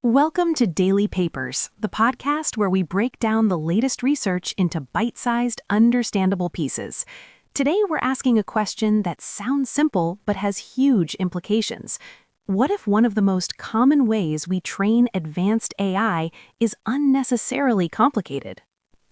Welcome to Daily Papers, the podcast where we break down the latest research into bite-sized, understandable pieces. Today we're asking a question that sounds simple but has huge implications. What if one of the most common ways we train advanced AI is unnecessarily complicated?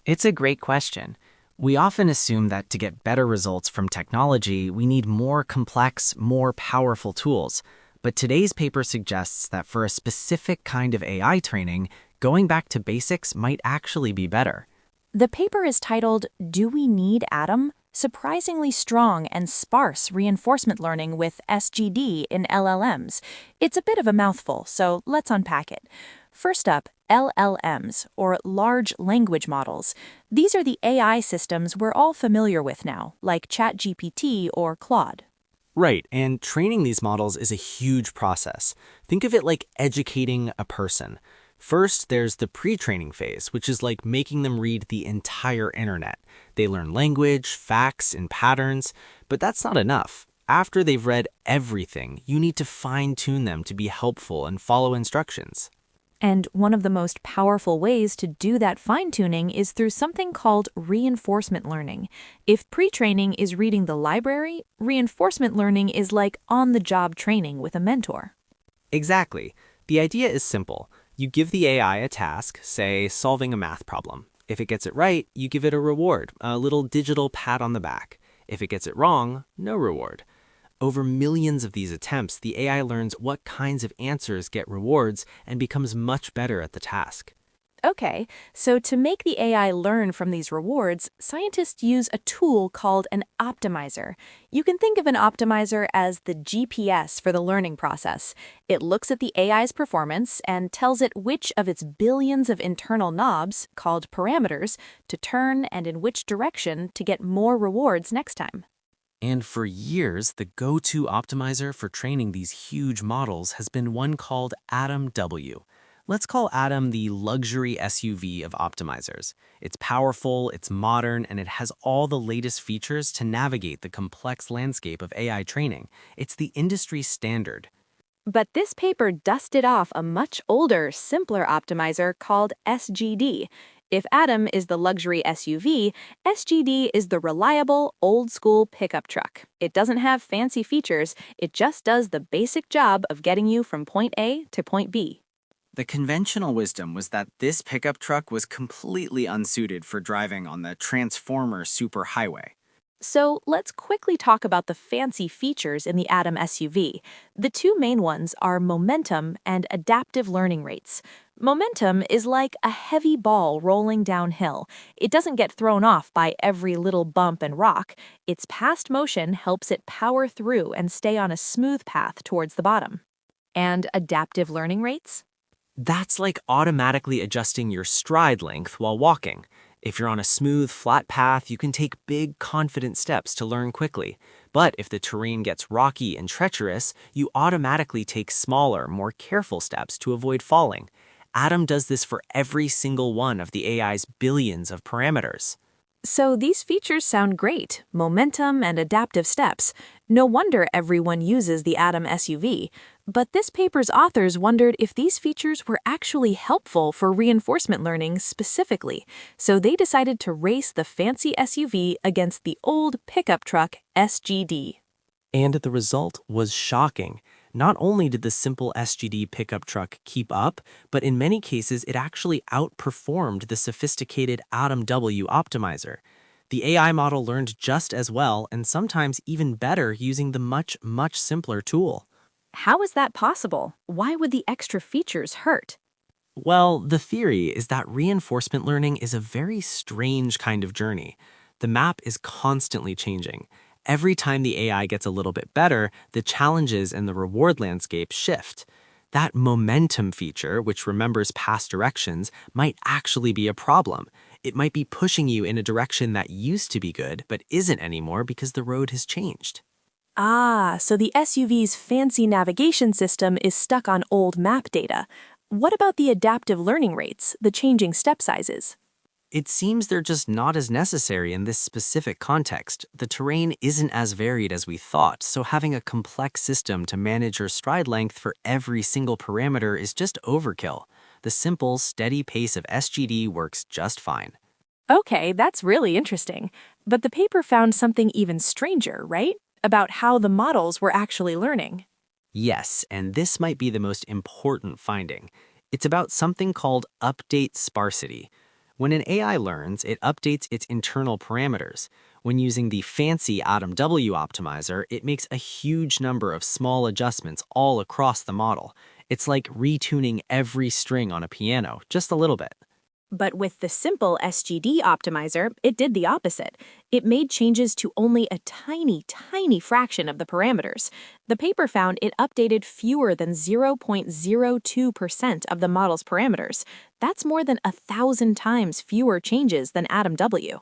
It's a great question. We often assume that to get better results from technology, we need more complex, more powerful tools. But today's paper suggests that for a specific kind of AI training, going back to basics might actually be better. The paper is titled, "Do We Need Atom? Surprisingly Strong and Sparse Reinforcement Learning with SGD in LLMs." It's a bit of a mouthful, so let's unpack it. First up, LLMs, or large language models. These are the AI systems we're all familiar with now, like ChatGPT or Claude. Right, and training these models is a huge process. Think of it like educating a person. First, there's the pre-training phase, which is like making them read the entire internet. They learn language, facts, and patterns, but that's not enough. After they've read everything, you need to fine-tune them to be helpful and follow instructions. And one of the most powerful ways to do that fine-tuning is through something called reinforcement learning. If pre-training is reading the library, reinforcement learning is like on-the-job training with a mentor. Exactly. The idea is simple. You give the AI a task, say solving a math problem. If it gets it right, you give it a reward, a little digital pat on the back. If it gets it wrong, no reward. Over millions of these attempts, the AI learns what kinds of answers get rewards and becomes much better at the task. Okay, so to make the AI learn from these rewards, scientists use a tool called an optimizer. You can think of an optimizer as the GPS for the learning process. It looks at the AI's performance and tells it which of its billions of internal knobs, called parameters, to turn and in which direction to get more rewards next time. And for years, the go-to optimizer for training these huge models has been one called Atom W. Let's call Atom the luxury SUV of optimizers. It's powerful, it's modern, and it has all the latest features to navigate the complex landscape of AI training. It's the industry standard. But this paper dusted off a much older, simpler optimizer called SGD. If Atom is the luxury SUV, SGD is the reliable, old-school pickup truck. It doesn't have fancy features, it just does the basic job of getting you from point A to point B. The conventional wisdom was that this pickup truck was completely unsuited for driving on the Transformer superhighway. So let's quickly talk about the fancy features in the Atom SUV. The two main ones are momentum and adaptive learning rates. Momentum is like a heavy ball rolling downhill. It doesn't get thrown off by every little bump and rock. Its past motion helps it power through and stay on a smooth path towards the bottom. And adaptive learning rates? That's like automatically adjusting your stride length while walking. If you're on a smooth, flat path, you can take big, confident steps to learn quickly. But if the terrain gets rocky and treacherous, you automatically take smaller, more careful steps to avoid falling. Atom does this for every single one of the AI's billions of parameters. So these features sound great, momentum and adaptive steps. No wonder everyone uses the Atom SUV. But this paper's authors wondered if these features were actually helpful for reinforcement learning specifically. So they decided to race the fancy SUV against the old pickup truck SGD. And the result was shocking. Not only did the simple SGD pickup truck keep up, but in many cases it actually outperformed the sophisticated Atom W optimizer. The AI model learned just as well and sometimes even better using the much simpler tool. How is that possible? Why would the extra features hurt? Well, the theory is that reinforcement learning is a very strange kind of journey. The map is constantly changing. Every time the AI gets a little bit better, the challenges and the reward landscape shift. That momentum feature, which remembers past directions, might actually be a problem. It might be pushing you in a direction that used to be good, but isn't anymore because the road has changed. Ah, so the SUV's fancy navigation system is stuck on old map data. What about the adaptive learning rates, the changing step sizes? It seems they're just not as necessary in this specific context. The terrain isn't as varied as we thought, so having a complex system to manage your stride length for every single parameter is just overkill. The simple, steady pace of SGD works just fine. Okay, that's really interesting. But the paper found something even stranger, right? About how the models were actually learning. Yes, and this might be the most important finding. It's about something called update sparsity. When an AI learns, it updates its internal parameters. When using the fancy AtomW optimizer, it makes a huge number of small adjustments all across the model. It's like retuning every string on a piano, just a little bit. But with the simple SGD optimizer, it did the opposite. It made changes to only a tiny fraction of the parameters. The paper found it updated fewer than 0.02% of the model's parameters. That's more than 1,000 times fewer changes than AtomW.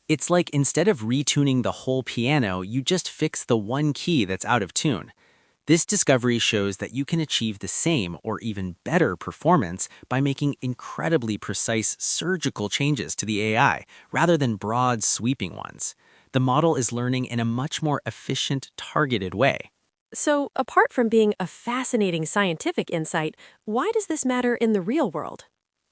It's like instead of retuning the whole piano, you just fix the one key that's out of tune. This discovery shows that you can achieve the same or even better performance by making incredibly precise surgical changes to the AI rather than broad, sweeping ones. The model is learning in a much more efficient, targeted way. So, apart from being a fascinating scientific insight, why does this matter in the real world?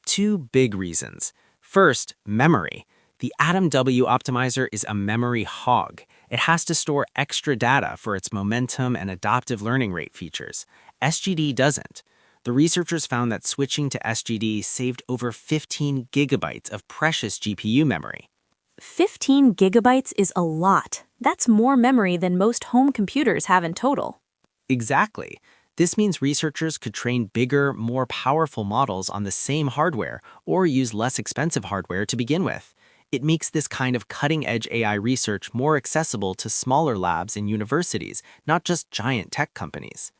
Two big reasons. First, memory. The AtomW optimizer is a memory hog. It has to store extra data for its momentum and adaptive learning rate features. SGD doesn't. The researchers found that switching to SGD saved over 15 gigabytes of precious GPU memory. 15 gigabytes is a lot. That's more memory than most home computers have in total. Exactly. This means researchers could train bigger, more powerful models on the same hardware or use less expensive hardware to begin with. It makes this kind of cutting-edge AI research more accessible to smaller labs and universities, not just giant tech companies.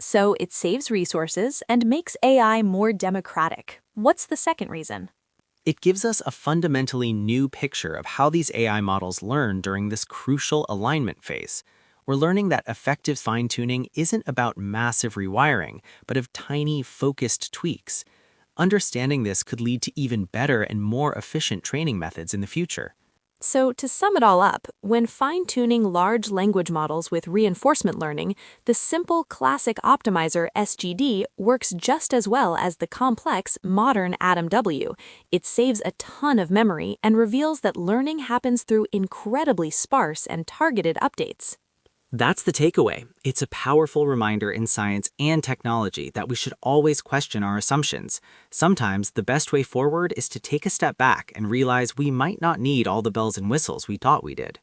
So it saves resources and makes AI more democratic. What's the second reason? It gives us a fundamentally new picture of how these AI models learn during this crucial alignment phase. We're learning that effective fine-tuning isn't about massive rewiring, but of tiny, focused tweaks. Understanding this could lead to even better and more efficient training methods in the future. So to sum it all up, when fine-tuning large language models with reinforcement learning, the simple classic optimizer SGD works just as well as the complex modern AtomW. It saves a ton of memory and reveals that learning happens through incredibly sparse and targeted updates. That's the takeaway. It's a powerful reminder in science and technology that we should always question our assumptions. Sometimes the best way forward is to take a step back and realize we might not need all the bells and whistles we thought we did.